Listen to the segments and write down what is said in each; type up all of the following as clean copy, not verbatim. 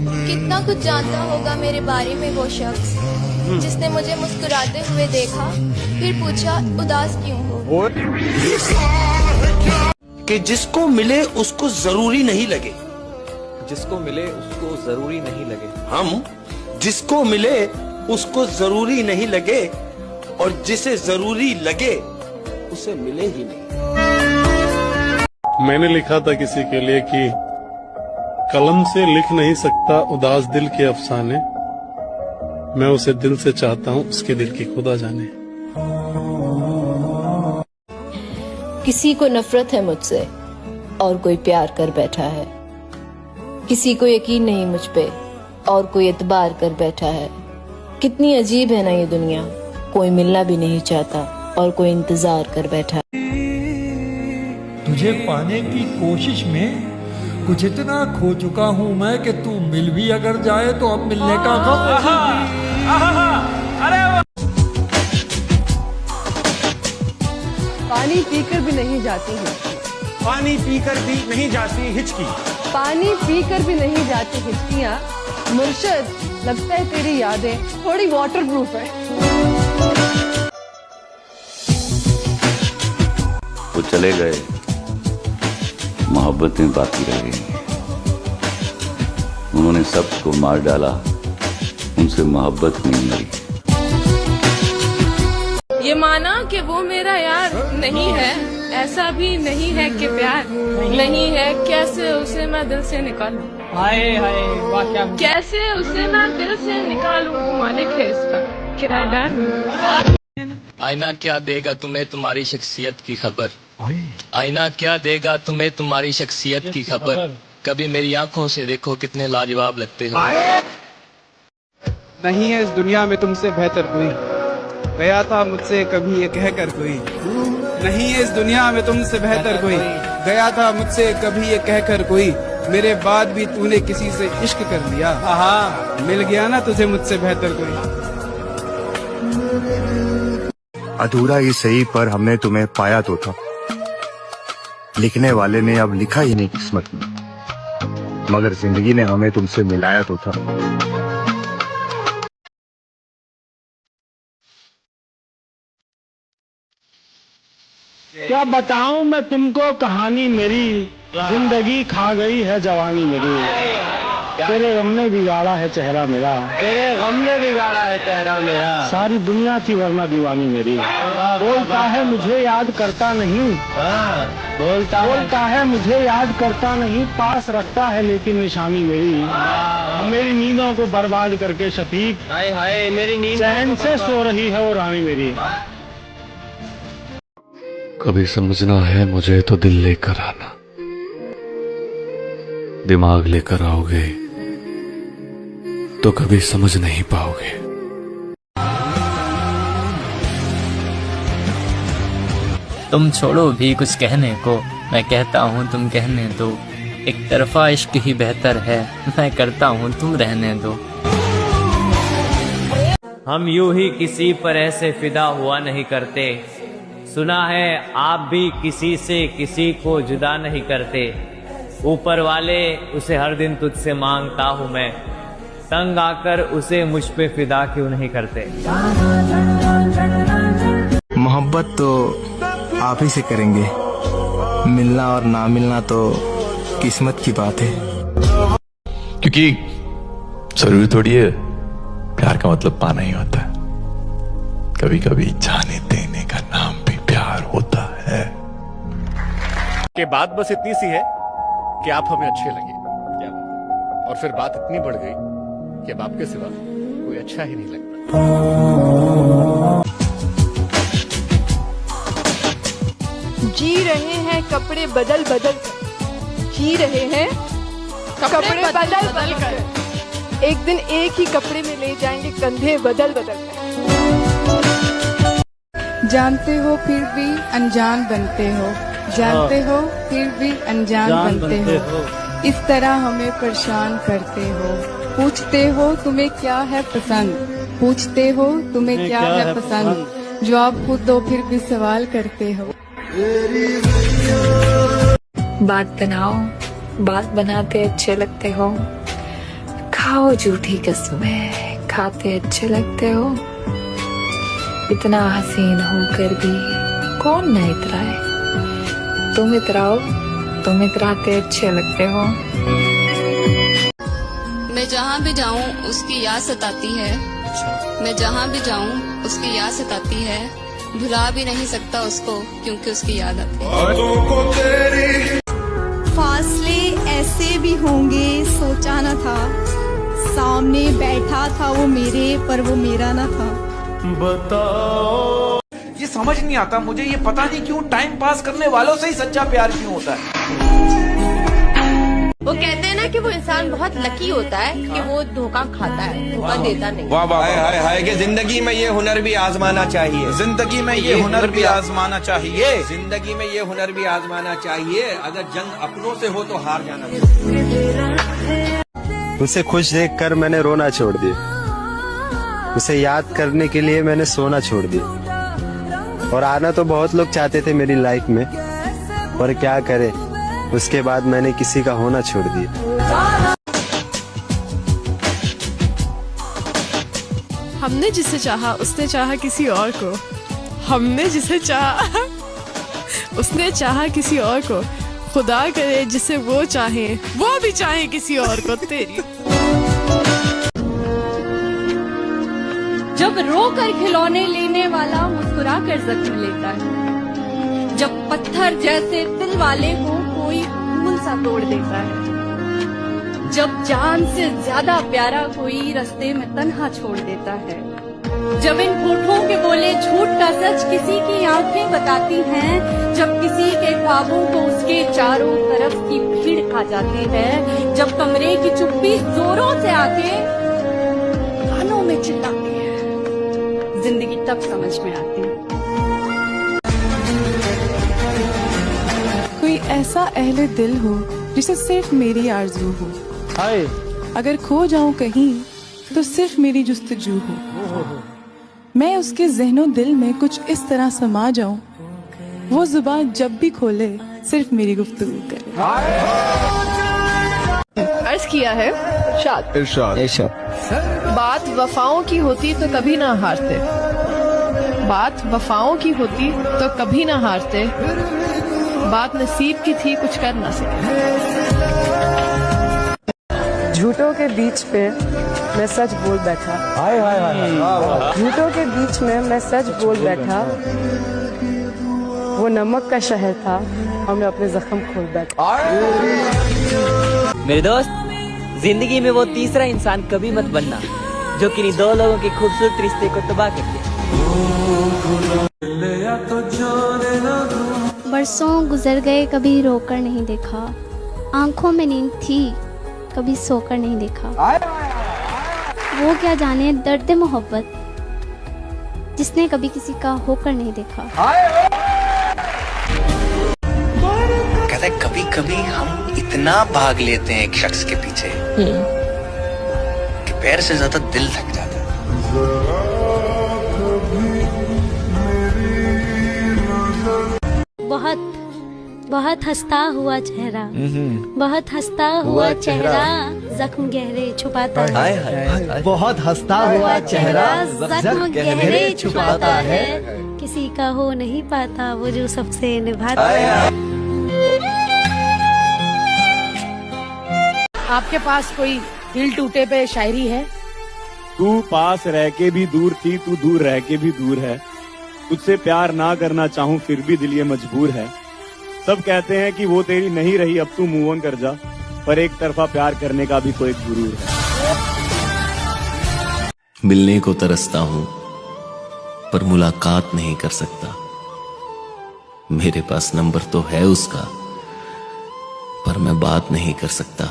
कितना कुछ जानता होगा मेरे बारे में वो शख्स जिसने मुझे मुस्कुराते हुए देखा, फिर पूछा उदास क्यों हो। कि जिसको मिले उसको जरूरी नहीं लगे, जिसको मिले उसको जरूरी नहीं लगे। हम जिसको मिले उसको जरूरी नहीं लगे, और जिसे जरूरी लगे उसे मिले ही नहीं। मैंने लिखा था किसी के लिए कि कलम से लिख नहीं सकता उदास दिल के अफसाने, मैं उसे दिल से चाहता हूँ, उसके दिल की खुदा जाने। किसी को नफरत है मुझसे और कोई प्यार कर बैठा है, किसी को यकीन नहीं मुझ पे और कोई एतबार कर बैठा है। कितनी अजीब है ना ये दुनिया, कोई मिलना भी नहीं चाहता और कोई इंतजार कर बैठा। तुझे पाने की कोशिश में कुछ इतना खो चुका हूँ मैं कि तू मिल भी अगर जाए तो अब मिलने का गम। पानी पीकर भी नहीं जाती हिचकी, पानी पीकर भी नहीं जाती हिचकी, पानी पीकर भी नहीं जाती हिचकियाँ। मुर्शद लगता है तेरी यादें थोड़ी वाटर प्रूफ है। वो चले गए, मोहब्बतें बाकी रह गई। उन्होंने सबको मार डाला, उनसे मोहब्बत नहीं मरी। ये माना कि वो मेरा यार नहीं है, ऐसा भी नहीं है कि प्यार नहीं है। कैसे उसे मैं दिल से निकालूं, हाय हाय वाह क्या, कैसे उसे मैं दिल से निकालूं। मालिक है इसका किराएदार। आईना क्या देगा तुम्हें तुम्हारी शख्सियत की खबर, आईना क्या देगा तुम्हें तुम्हारी शख्सियत की खबर। कभी मेरी आंखों से देखो कितने लाजवाब लगते हो। नहीं है इस दुनिया में तुमसे बेहतर कोई, गया था मुझसे कभी ये कहकर कोई। नहीं है इस दुनिया में तुमसे बेहतर कोई, गया था मुझसे कभी ये कहकर कोई। मेरे बाद भी तूने किसी से इश्क कर लिया, मिल गया ना तुझे मुझसे बेहतर कोई। अधूरा ही सही पर हमने तुम्हें पाया तो था, लिखने वाले ने अब लिखा ही नहीं किस्मत में, मगर जिंदगी ने हमें तुमसे मिलाया तो था। क्या बताऊं मैं तुमको कहानी मेरी, जिंदगी खा गई है जवानी मेरी। तेरे गम ने बिगाड़ा है चेहरा मेरा, तेरे गम ने बिगाड़ा है चेहरा मेरा। सारी दुनिया थी वरना दीवानी मेरी। बोलता है मुझे याद करता नहीं, बोलता है मुझे याद करता नहीं, पास रखता है लेकिन निशानी मेरी। मेरी नींदों को बर्बाद करके शफीक, हाय हाय मेरी नींद चैन से सो रही है वो रानी मेरी। कभी समझना है मुझे तो दिल लेकर आना, दिमाग लेकर आओगे तो कभी समझ नहीं पाओगे। तुम छोड़ो भी कुछ कहने को, मैं कहता हूँ तुम कहने दो। एक तरफा इश्क ही बेहतर है, मैं करता हूँ तुम रहने दो। हम यूं ही किसी पर ऐसे फिदा हुआ नहीं करते, सुना है आप भी किसी से किसी को जुदा नहीं करते। ऊपर वाले उसे हर दिन तुझसे मांगता हूँ मैं, तंग आकर उसे मुझ पे फिदा क्यों नहीं करते। मोहब्बत तो आप ही से करेंगे, मिलना और ना मिलना तो किस्मत की बात है। क्योंकि जरूरी थोड़ी है प्यार का मतलब पाना ही होता है, कभी कभी जाने देने का नाम भी प्यार होता है। कि बात बस इतनी सी है कि आप हमें अच्छे लगे, और फिर बात इतनी बढ़ गई कि अब आपके सिवा कोई अच्छा ही नहीं लगता। जी रहे हैं कपड़े बदल बदल कर, जी रहे हैं कपड़े बदल बदल कर। एक दिन एक ही कपड़े में ले जाएंगे कंधे बदल बदल कर। जानते हो फिर भी अनजान बनते हो, जानते हो फिर भी अनजान बनते हो। इस तरह हमें परेशान करते हो। पूछते हो तुम्हें क्या है पसंद, पूछते हो तुम्हें क्या है पसंद, जवाब खुद दो फिर भी सवाल करते हो। बात बनाओ, बात बनाते अच्छे लगते हो, खाओ झूठी कसमें, खाते अच्छे लगते हो। इतना हसीन होकर भी कौन न इतराए, तुम इतराओ, तुम इतराते अच्छे लगते हो। मैं जहाँ भी जाऊँ उसकी याद सताती है, मैं जहाँ भी जाऊँ उसकी याद सताती है। भुला भी नहीं सकता उसको क्योंकि उसकी याद आती है। फासले ऐसे भी होंगे सोचा न था, सामने बैठा था वो मेरे पर वो मेरा न था। बताओ, ये समझ नहीं आता मुझे, ये पता नहीं क्यों टाइम पास करने वालों से ही सच्चा प्यार क्यों होता है। वो कहते हैं ना कि वो इंसान बहुत लकी होता है कि वो धोखा खाता है, धोखा देता नहीं। वाह वाह, हाय हाय कि जिंदगी में ये हुनर भी आजमाना चाहिए, जिंदगी में ये हुनर भी आजमाना चाहिए, जिंदगी में ये हुनर भी आजमाना चाहिए। अगर जंग अपनों से हो तो हार जाना चाहिए। उसे खुश देखकर मैंने रोना छोड़ दिया, उसे याद करने के लिए मैंने सोना छोड़ दिया। और आना तो बहुत लोग चाहते थे मेरी लाइफ में, पर क्या करे, उसके बाद मैंने किसी का होना छोड़ दिया। हमने जिसे चाहा उसने चाहा किसी और को, हमने जिसे चाहा उसने चाहा किसी और को। खुदा करे जिसे वो चाहे वो भी चाहे किसी और को। तेरी जब रो कर खिलौने लेने वाला मुस्कुरा कर जख्म लेता है, जब पत्थर जैसे दिल वाले को कोई फूल सा तोड़ देता है, जब जान से ज्यादा प्यारा कोई रास्ते में तन्हा छोड़ देता है, जब इन होठों के बोले झूठ का सच किसी की आंखें बताती हैं, जब किसी के ख्वाबों को उसके चारों तरफ की भीड़ खा जाती है, जब कमरे की चुप्पी जोरों से आके कानों में चिल्लाती है, जिंदगी तब समझ में आती है। कोई ऐसा अहले दिल हो जिसे सिर्फ मेरी आरज़ू हो, अगर खो जाऊं कहीं तो सिर्फ मेरी जुस्तजू हो। मैं उसके ज़हनो दिल में कुछ इस तरह समा जाऊं, वो जुबान जब भी खोले सिर्फ मेरी गुफ्तगू करे। अर्ज किया है इरशाद। बात वफाओं की होती तो कभी ना हारते, बात वफाओं की होती तो कभी ना हारते, बात नसीब की थी कुछ कर ना सके। झूठों के बीच पे मैं सच बोल बैठा, झूठों के बीच में मैं सच बोल बैठा, वो नमक का शहर था और मैं अपने जख्म खोल बैठा। मेरे दोस्त, जिंदगी में वो तीसरा इंसान कभी मत बनना जो किन्हीं दो लोगों के खूबसूरत रिश्ते को तबाह कर दे। बरसों गुजर गए कभी रोकर नहीं देखा, आंखों में नींद थी कभी सोकर नहीं देखा। वो क्या जाने दर्द मोहब्बत जिसने कभी किसी का होकर नहीं देखा। कहते कभी कभी हम इतना भाग लेते हैं एक शख्स के पीछे कि पैर से ज्यादा दिल थक जाता है। बहुत बहुत हंसता हुआ चेहरा, बहुत हंसता हुआ चेहरा जख्म गहरे छुपाता है, बहुत हंसता हुआ चेहरा जख्म गहरे छुपाता है, किसी का हो नहीं पाता वो जो सबसे निभाता है। आपके पास कोई दिल टूटे पे शायरी है? तू पास रह के भी दूर थी, तू दूर रह के भी दूर है, तुझसे प्यार ना करना चाहूं फिर भी दिल ये मजबूर है। सब कहते हैं कि वो तेरी नहीं रही अब तू मूव ऑन कर जा, पर एक तरफा प्यार करने का भी तो एक गुरूर है। मिलने को तरसता हूं पर मुलाकात नहीं कर सकता, मेरे पास नंबर तो है उसका पर मैं बात नहीं कर सकता।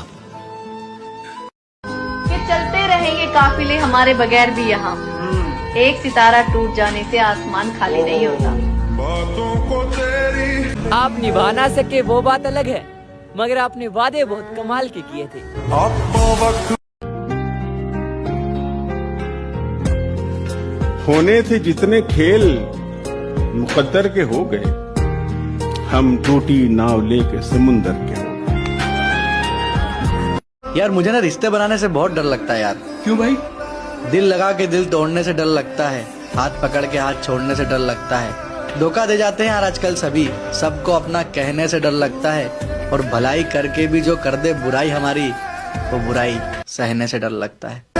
कि चलते रहेंगे काफिले हमारे बगैर भी यहाँ, एक सितारा टूट जाने से आसमान खाली नहीं होता। आप निभा ना सके वो बात अलग है, मगर आपने वादे बहुत कमाल के किए थे। होने थे जितने खेल मुकद्दर के हो गए, हम टूटी नाव लेके समुंदर के हो गए। यार मुझे ना रिश्ते बनाने से बहुत डर लगता है यार। क्यों भाई? दिल लगा के दिल तोड़ने से डर लगता है, हाथ पकड़ के हाथ छोड़ने से डर लगता है। धोखा दे जाते हैं यार आजकल सभी, सबको अपना कहने से डर लगता है। और भलाई करके भी जो कर दे बुराई हमारी, वो बुराई सहने से डर लगता है।